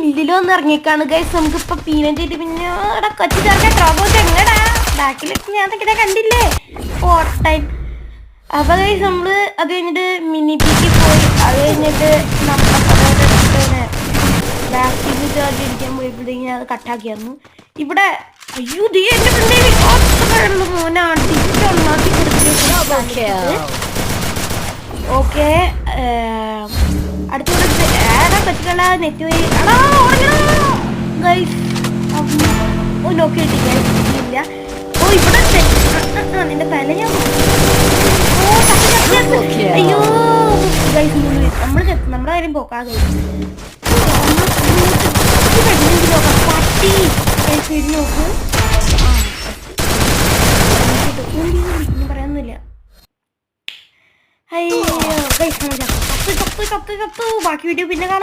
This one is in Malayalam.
ഹില്ലിലും ഒന്ന് ഇറങ്ങിയേക്കാണ് ഗൈസ്. നമുക്കിപ്പോ പീനറ്റ് ചെയ്ത് പിന്നെ കൊച്ചു ചേർക്കാൻ ട്രോബോട്ട് എങ്ങടാ ബാക്കിലേക്ക് ഞാൻ ഇങ്ങനെ കണ്ടില്ലേ ടൈം. അപ്പൊ ഗൈസ് നമ്മള് അത് കഴിഞ്ഞിട്ട് മിനി പിക്ക് പോയി. അത് കഴിഞ്ഞിട്ട് നമ്മുടെ ബാക്കിൽ ചാർജ് ഇരിക്കാൻ പോയപ്പോഴത്തേക്കും ഞാൻ അത് കട്ടാക്കിയായിരുന്നു. ഇവിടെ അയ്യോ ദേ എന്റെ ഫ്രണ്ടിൽ മോനാണ് ഒന്നാക്കി കൊടുത്തിട്ട്. ഓക്കെ അടുത്തൂടെ പറ്റില്ല നെറ്റ് വഴി നോക്കി ഇല്ല. ഓ ഇവിടെ നിന്റെ തല ഞാൻ അയ്യോ ഗൈസ് നമ്മുടെ കാര്യം പോക്കാതെ പട്ടി നോക്ക് പറയാനൊന്നുമില്ല. അയ്യോ ഗൈസ് ബാക്കി വീഡിയോ പിന്നെ കാണാം.